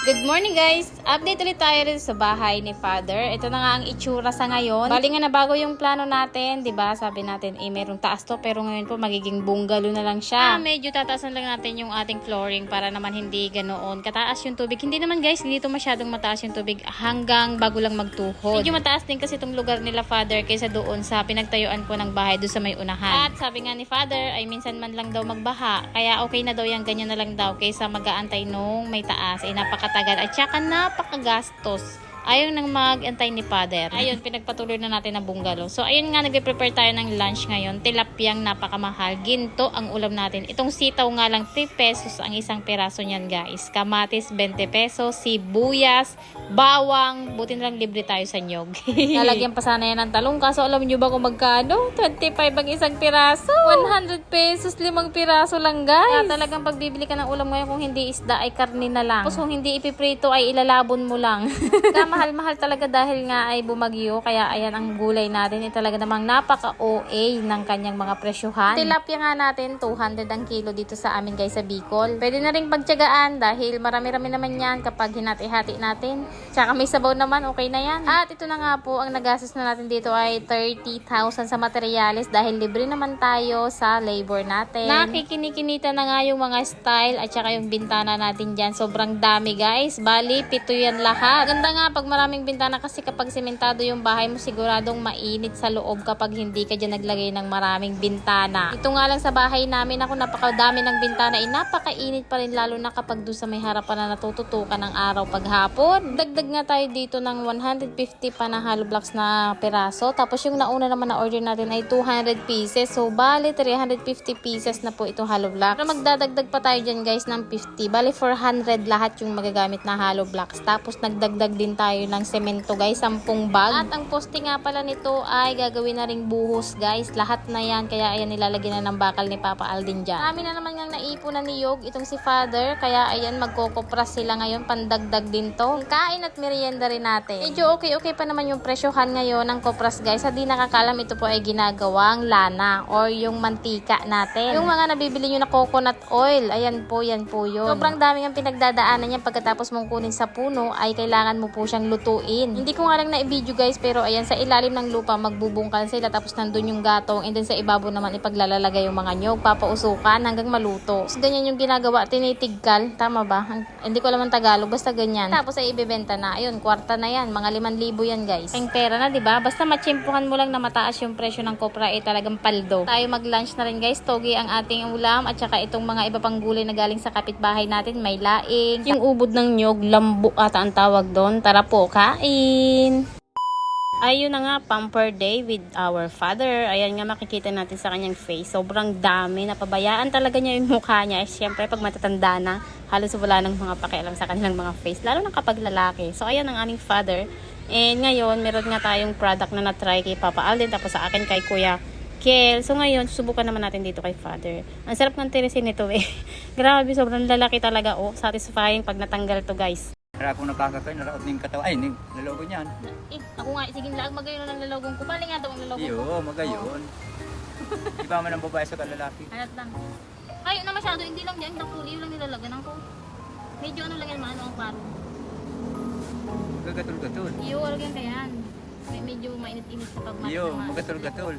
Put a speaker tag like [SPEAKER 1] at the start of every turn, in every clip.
[SPEAKER 1] Good morning guys! Update ulit tayo rin sa bahay ni Father. Ito na nga ang itsura sa ngayon. Bali nga na bago yung plano natin, 'di ba? Sabi natin merong taas to pero ngayon po magiging bungalow na lang siya. Medyo tataasan lang natin yung ating flooring para naman hindi ganoon kataas yung tubig. Hindi naman guys, dito masyadong mataas yung tubig hanggang bago lang magtuhod. Medyo mataas din kasi itong lugar nila Father kaysa doon sa pinagtayuan ko ng bahay doon sa may unahan. At sabi nga ni Father ay minsan man lang daw magbaha. Kaya okay na daw yan, ganyan na lang daw kaysa mag-aantay nung may taas. Napakatagal at saka napakagastos. Ayaw nang mag-antay ni Father. Ayun, pinagpatuloy na natin ang bungalow. So, ayun nga, nagpe-prepare tayo ng lunch ngayon. Tilapiyang napakamahal. Ginto ang ulam natin. Itong sitaw nga lang, 3 pesos ang isang peraso niyan, guys. Kamatis, 20 pesos. Sibuyas, bawang. Buti na lang libre tayo sa nyog. Nalagyan pa sana yan ng talong. Kaso, alam nyo ba kung magkano? 25 ang isang peraso. 100 pesos, 5 piraso lang, guys. Kaya talagang pagbibili ka ng ulam ngayon, kung hindi isda, ay karni na lang. Tapos, kung hindi ipiprito, ay ilalabon mo lang. Mahal-mahal talaga dahil nga ay bumagyo. Kaya ayan ang gulay natin. Talaga namang napaka-OA ng kanyang mga presyuhan. Tilapia nga natin, 200 ang kilo dito sa amin guys sa Bicol. Pwede na rin pagtiyagaan dahil marami-rami naman yan kapag hinati-hati natin. Tsaka may sabaw naman, okay na yan. At ito na nga po, ang nagastos na natin dito ay 30,000 sa materyales dahil libre naman tayo sa labor natin. Nakikinikinita na nga yung mga style at saka yung bintana natin dyan. Sobrang dami guys. Bali, 7 yan lahat. Ganda nga pag maraming bintana kasi kapag sementado yung bahay mo siguradong mainit sa loob kapag hindi ka dyan naglagay ng maraming bintana. Ito nga lang sa bahay namin ako napakadami ng bintana napakainit pa rin lalo na kapag doon sa may harapan na natututukan ng araw paghapon. Dagdag nga tayo dito ng 150 pa na hollow blocks na peraso. Tapos yung nauna naman na order natin ay 200 pieces. So bali 350 pieces na po itong hollow blocks. Pero magdadagdag pa tayo dyan guys ng 50. Bali 400 lahat yung magagamit na hollow blocks. Tapos nagdagdag din tayo ng semento guys, 10 bag. At ang poste nga pala nito ay gagawin na ring buhos guys. Lahat na yan, kaya ayan nilalagyan na ng bakal ni Papa Aldin dyan. Amin na naman ngang naipunan ni Yog itong si Father, kaya ayan magkokopras sila ngayon, pandagdag din to. Kain at merienda rin natin. Medyo okay pa naman yung presyohan ngayon ng kopras guys. Sa di nakakalam, ito po ay ginagawang lana or yung mantika natin. Yung mga nabibili nyo na coconut oil, ayan po, yan po yun. Sobrang dami ang pinagdadaanan yan pagkatapos mong kunin sa puno ay kailangan mo po siyang lutuin. Hindi ko nga lang na-video guys, pero ayan sa ilalim ng lupa magbubungkal sila tapos nandun yung gatong and then sa ibabaw naman ipaglalalagay yung mga nyog, papausukan hanggang maluto. So, ganyan yung ginagawa, tinitigkal, tama ba? Hindi ko alam ang Tagalog, basta ganyan. Tapos ay ibebenta na. Ayun, kwarta na yan, mga 5,000 yan guys. Ang pera na, 'di ba? Basta matsimpuhan mo lang na mataas yung presyo ng kopra ay talagang paldo. Tayo mag-lunch na rin guys, togi ang ating ulam at saka itong mga iba pang gulay na galing sa kapitbahay natin, may laing, yung ubod ng nyog, lambu ata ang tawag doon. Tara po, kain! Ayun na nga, pamper day with our father. Ayan nga makikita natin sa kanyang face. Sobrang dami. Napabayaan talaga niya yung mukha niya. Siyempre, pag matatanda na, halos wala ng mga pakialam sa kanilang mga face. Lalo na kapag lalaki. So, ayan ang aning father. And ngayon, meron nga tayong product na na-try kay Papa Alden. Tapos sa akin kay Kuya Kel. So ngayon, susubukan naman natin dito kay Father. Ang sarap ng tirisin nito eh. Grabe, sobrang lalaki talaga. Oh, satisfying pag natanggal to guys.
[SPEAKER 2] Kaya kung nakakakain, naraot ng katawa. Ay, lalogo niyan.
[SPEAKER 1] Ako nga, sige lang, magayon ng lalagong ko. Bali nga daw ang lalagong ko.
[SPEAKER 2] Iyo, magayon. Iba man ang babae sa kalalaki.
[SPEAKER 1] Halat lang. Ay, na masyado, hindi lang yan. Nakuliw lang nilalagyan ko. Medyo ano lang yan, maano ang paro.
[SPEAKER 2] Gagatol-gatol.
[SPEAKER 1] Iyo, alagyan ka yan. Medyo mainit-init kapag mat.
[SPEAKER 2] Iyo, magatul-gatol.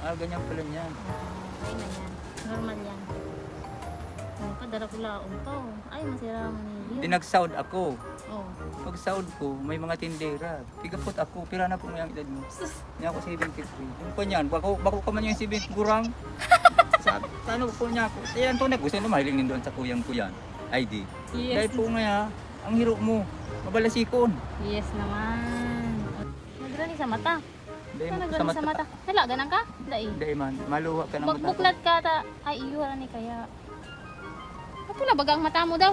[SPEAKER 2] Ganyan pala niyan.
[SPEAKER 1] Okay na yan. Normal yan. Ano pa, darakulaon pa oh. Ay, masira mo niyo.
[SPEAKER 2] Pinag-sound ako.
[SPEAKER 1] Oh.
[SPEAKER 2] Pag sound ko, may mga tindera. Tigapot ako, pira na po yung edad mo. Niya ako 73. Yung pa niyan, bako ka man yung 70 kurang. Ano po niya ako. Yan to na, gusto na mahiling din doon sa kuyang ko yan. ID.
[SPEAKER 1] Yes.
[SPEAKER 2] Dahil po nga, ang hiro mo, mabalasikon.
[SPEAKER 1] Yes naman. Nagrani sa mata.
[SPEAKER 2] Dahil
[SPEAKER 1] Ano
[SPEAKER 2] mo
[SPEAKER 1] nagrani sa mata? Hala, ganang ka? Dai.
[SPEAKER 2] Dahil man, maluha ka ng mata ko.
[SPEAKER 1] Buklat ka ta. Ay, iyo ni kaya. Ano na bagang mata mo daw?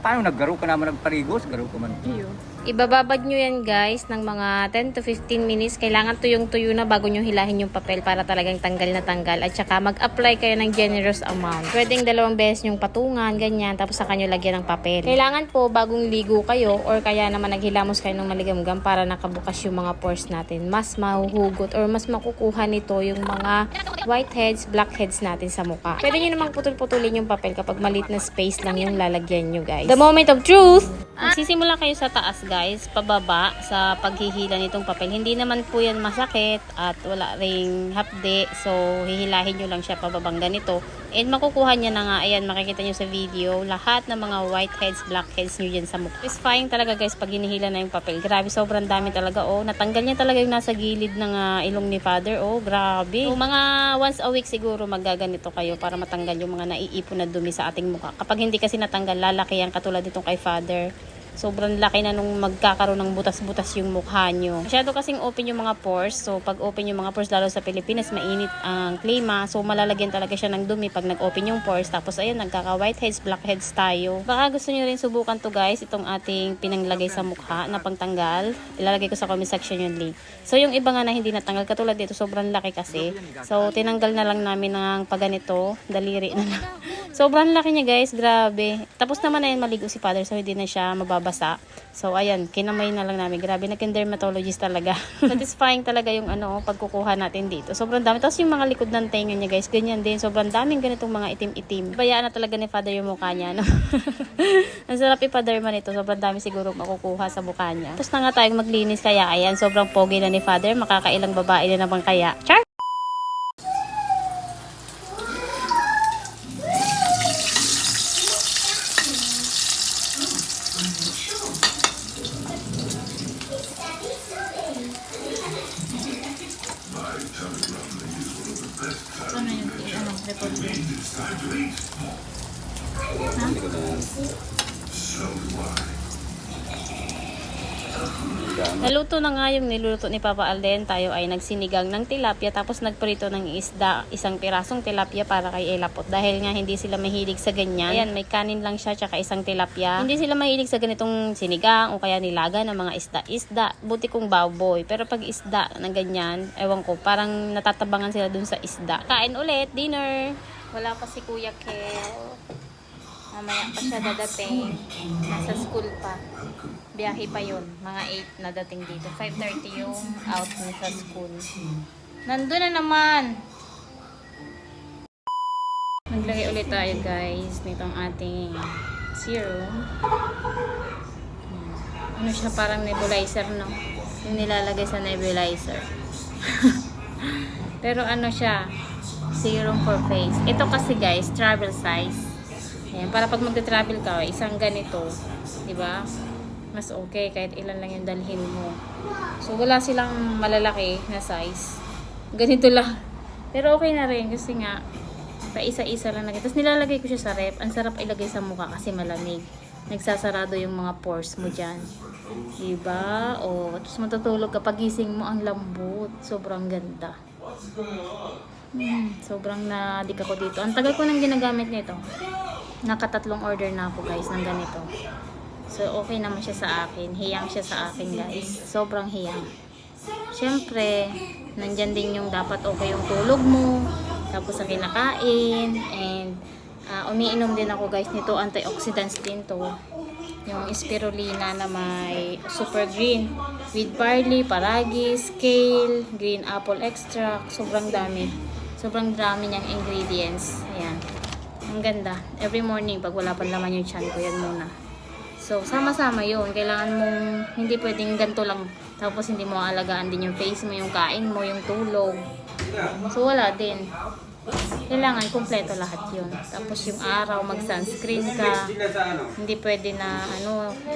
[SPEAKER 2] Paano naggaro ka naman nagparigos? Garo ko man.
[SPEAKER 1] Iyo. Ibababad nyo yan guys ng mga 10 to 15 minutes. Kailangan tuyong-tuyo na bago nyo hilahin yung papel para talagang tanggal na tanggal. At saka mag-apply kayo ng generous amount. Pwedeng 2 beses yung patungan, ganyan. Tapos saka nyo lagyan ng papel. Kailangan po bagong ligo kayo or kaya naman naghilamos kayo ng maligamgam para nakabukas yung mga pores natin. Mas mahuhugot or mas makukuha nito yung mga whiteheads, blackheads natin sa mukha. Pwede nyo namang putol-putulin yung papel kapag maliit na space lang yung lalagyan nyo guys. The moment of truth! Magsisimula kayo sa taas guys, pababa sa paghihila nitong papel. Hindi naman po yan masakit at wala ring hapde. So, hihilahin nyo lang siya pababang ganito. And makukuha niya na nga, ayan, makikita nyo sa video, lahat ng mga whiteheads, blackheads nyo dyan sa mukha. Satisfying talaga guys pag hinihila na yung papel. Grabe, sobrang dami talaga. Oh, natanggal niya talaga yung nasa gilid ng ilong ni Father. Oh, grabe. So, mga once a week siguro magaganito kayo para matanggal yung mga naiipon na dumi sa ating mukha. Kapag hindi kasi natanggal, lalaki yan katulad nitong kay Father. Sobrang laki na nung magkakaroon ng butas-butas yung mukha nyo. Masyado kasing open yung mga pores. So, pag open yung mga pores, lalo sa Pilipinas, mainit ang klima. So, malalagyan talaga siya ng dumi pag nag-open yung pores. Tapos, ayun, nagkaka-whiteheads, blackheads tayo. Baka gusto nyo rin subukan to guys, itong ating pinanglagay sa mukha na pangtanggal. Ilalagay ko sa comment section yung link. So, yung iba nga na hindi natanggal, katulad dito, sobrang laki kasi. So, tinanggal na lang namin ng paganito, daliri na lang. Sobrang laki niya guys, grabe. Tapos naman na yan, maligo si Father, so hindi na siya mababasa. So, ayan, kinamay na lang namin. Grabe, nagkin-dermatologist talaga. Satisfying talaga yung pagkukuha natin dito. Sobrang dami. Tapos yung mga likod ng tenga niya guys, ganyan din. Sobrang daming ganitong mga itim-itim. Bayaan na talaga ni Father yung mukha niya, no? Ang sarap ipaderma nito. Sobrang dami siguro makukuha sa mukha niya. Tapos na nga tayong maglinis, kaya ayan, sobrang pogi na ni Father. Makakailang babae na naman kaya. Char! Ano yung report mo? Naluto na nga yung niluluto ni Papa Alden. Tayo ay nagsinigang ng tilapia tapos nagprito ng isda, isang pirasong tilapia para kay Elapot. Dahil nga hindi sila mahilig sa ganyan. Ayan, may kanin lang siya tsaka isang tilapia. Hindi sila mahilig sa ganitong sinigang o kaya nilaga ng mga isda. Buti kong baboy. Pero pag isda na ganyan, ewan ko, parang natatabangan sila dun sa isda. Kain ulit, dinner. Wala pa si Kuya Kel. Mamaya pa siya dadating. Nasa school pa. Biyahe pa yun. Mga 8 na dating dito. 5:30 yung out niya sa school. Nandun na naman. Naglagay ulit tayo guys nitong ating serum. Ano siya, parang nebulizer, no? Yung nilalagay sa nebulizer. Pero ano siya, serum for face. Ito kasi guys, travel size. Ayan, para pag magte-travel ka, isang ganito, diba? Mas okay kahit ilan lang yung dalhin mo. So, wala silang malalaki na size. Ganito lang. Pero okay na rin kasi nga, pa isa-isa lang na. Tapos nilalagay ko siya sa rep. Ang sarap ilagay sa mukha kasi malamig. Nagsasarado yung mga pores mo dyan. Diba? O, tapos matutulog kapag gising mo, ang lambot. Sobrang ganda. Sobrang na-adik ako dito. Ang tagal ko nang ginagamit nito. Nakatatlong order na ako guys ng ganito. So okay naman siya sa akin. Hiyang siya sa akin guys. Sobrang hiyang. Siyempre, nandyan din yung dapat okay yung tulog mo. Tapos sa kinakain. And umiinom din ako guys nito. Antioxidants din to. Yung spirulina na may super green. With barley, paragis, kale, green apple extract. Sobrang dami. Sobrang dami niyang ingredients. Ayan. Ang ganda. Every morning, pag wala pa laman yung tiyan ko, yan muna. So, sama-sama yun. Kailangan mong, hindi pwedeng ganito lang. Tapos, hindi mo aalagaan din yung face mo, yung kain mo, yung tulog. So, wala din. Kailangan, kompleto lahat yun. Tapos, yung araw, mag-sunscreen ka. Hindi pwede na,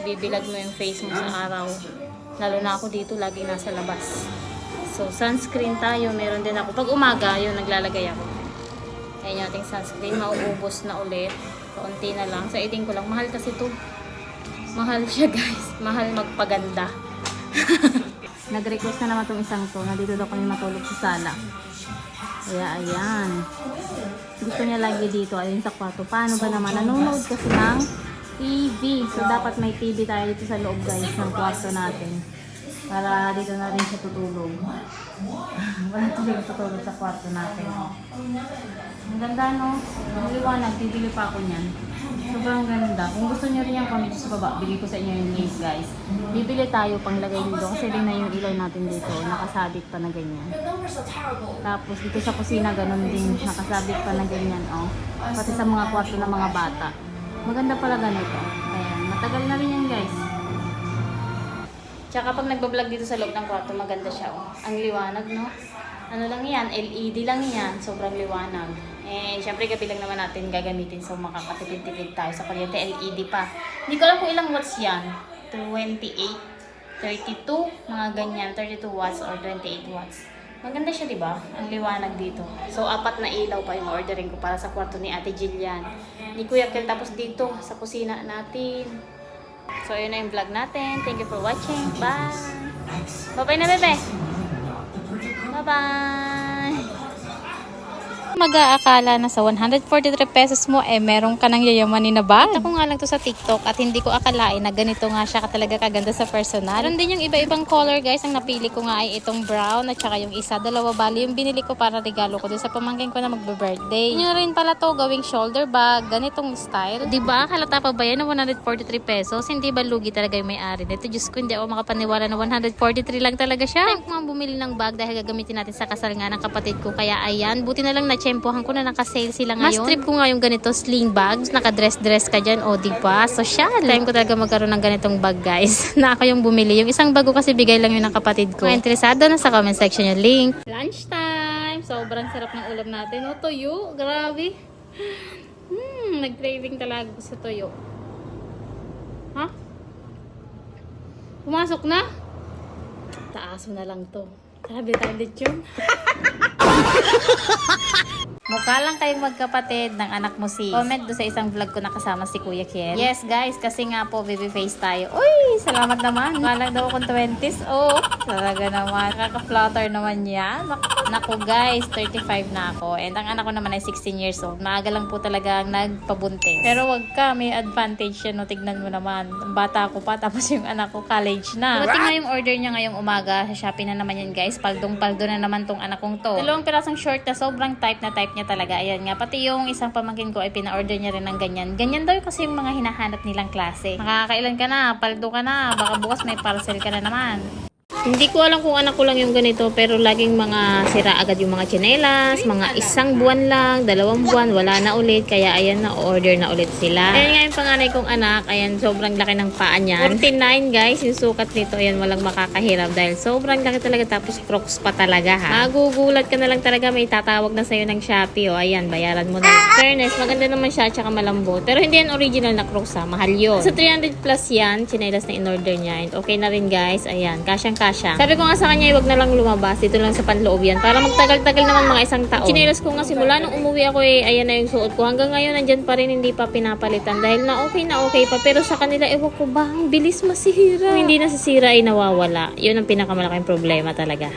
[SPEAKER 1] bibilad mo yung face mo sa araw. Lalo na ako dito, lagi nasa labas. So, sunscreen tayo. Meron din ako. Pag umaga, yun, naglalagay ako. Ayan yung ating sunscreen. Mauubos na ulit. Kaunti na lang. Sa eding ko lang. Mahal kasi to. Mahal siya guys. Mahal magpaganda. Nag-request na naman itong isang to. Nandito daw kami matulog sa sala. Kaya ayan. Gusto niya lagi dito. Ayun sa kwarto. Paano ba naman? Nanonood kasi ng TV. So, dapat may TV tayo dito sa loob, guys, ng kwarto natin. Para dito na rin siya tutulog. Wala tuloy tutulog sa kwarto natin. Ang ganda, no? Ang liwanag, bibili pa ako niyan. Sobrang ganda. Kung gusto niyo rin yung comment sa baba, bigay ko sa inyo yung link, guys. Bibili tayo panglagay dito kasi din na yung ilaw natin dito. Nakasabit pa na ganyan. Tapos dito sa kusina, ganun din. Nakasabit pa na ganyan, oh. Pati sa mga kwarto ng mga bata. Maganda pala ganito. Ayan. Matagal na rin yan, guys. Tsaka pag nagbablog dito sa loob ng kwarto, maganda siya, oh. Ang liwanag, no? Ano lang yan? LED lang yan. Sobrang liwanag. Eh, syempre gabi lang naman natin gagamitin so makakatipid-tipid tayo sa kuryente. LED pa. Hindi ko alam kung ilang watts yan. 28, 32, mga ganyan. 32 watts or 28 watts. Maganda siya, diba? Ang liwanag dito. So, 4 na ilaw pa yung ordering ko para sa kwarto ni Ate Jillian. Ni Kuya Kel, tapos dito sa kusina natin. So, yun na yung vlog natin. Thank you for watching. Bye! Bye-bye na, bebe! Bye-bye! Mag-aakala na sa 143 pesos mo meron ka ng yayamanin na bag. Kita ko nga lang to sa TikTok at hindi ko akalain na ganito nga siya talaga kaganda sa personal. Meron din yung iba-ibang color, guys. Ang napili ko nga ay itong brown at saka yung isa, dalawa bali yung binili ko para regalo ko dun sa pamangkin ko na magbe-birthday. Yun rin pala to, gawing shoulder bag, ganitong style. Diba? Halata pa ba yan ng 143 pesos? Hindi ba lugi talaga yung may-ari nito? Diyos ko, hindi ako makapaniwala na 143 lang talaga siya. Time ko nga bumili ng bag dahil gagamitin natin sa kasal nga ng kapatid ko. Kaya ayan, buti na lang na-tsempohan ko na naka-sale sila ngayon. Mas trip ko nga yung ganito, sling bags. Naka-dress-dress ka dyan. O, diba? Social. Time ko talaga magkaroon ng ganitong bag, guys. Na ako yung bumili. Yung isang bago kasi bigay lang yun ng kapatid ko. Kung interesado na sa comment section yung link. Lunchtime! Sobrang sarap ng ulam natin. O, tuyo. Grabe. Nag-craving talaga sa tuyo. Ha? Pumasok na? Taas mo na lang to. Sabi tayo lechon. Mukha lang kayong magkapatid ng anak mo sis. Comment do sa isang vlog ko na kasama si Kuya Kiel. Yes guys, kasi nga po baby face tayo. Uy, salamat naman. Mukha lang daw akong 20s. Oh, talaga naman. Kaka-flutter naman yan. Naku guys, 35 na ako. And ang anak ko naman ay 16 years old. Maaga lang po talaga nagpabuntis. Pero wag ka, may advantage yan. No? Tignan mo naman. Bata ko pa, tapos yung anak ko college na. Dumating nga yung order niya ngayong umaga. Sa Shopee na naman yan guys. Paldong-paldo na naman tong anak kong to. 2 pirasong short na sobrang type na type niya talaga. Ayan nga. Pati yung isang pamangkin ko ay pina-order niya rin ng ganyan. Ganyan daw kasi yung mga hinahanap nilang klase. Nakakailan ka na, paldo ka na. Baka bukas may parcel ka na naman. Hindi ko alam kung anak ko lang yung ganito, pero laging mga sira agad yung mga tsinelas, mga 1 buwan lang, 2 buwan, wala na ulit, kaya ayan na, order na ulit sila. Ayan nga yung panganay kong anak, ayan, sobrang laki ng paa niyan. 49 guys, yung sukat nito, ayan, walang makakahirap dahil sobrang laki talaga, tapos crocs pa talaga ha. Magugulat ka na lang talaga, may tatawag na sa'yo ng Shopee, o ayan, bayaran mo na. Fairness, maganda naman siya, tsaka malambot. Pero hindi yan original na crocs ha, mahal yun. Sa 300 plus yan, tsinelas na in-order niya, and okay na rin guys, ayan, kasyang-kasya. Sabi ko nga sa kanya, wag na lang lumabas. Dito lang sa panloob yan. Para magtagal-tagal naman mga 1 taon. Chinelas ko nga simula nung umuwi ako ayan na yung suot ko. Hanggang ngayon, nandyan pa rin, hindi pa pinapalitan. Dahil na okay pa. Pero sa kanila, ewan ko ba, ang bilis masira. Kung hindi nasisira ay nawawala. Yun ang pinakamalaking problema talaga.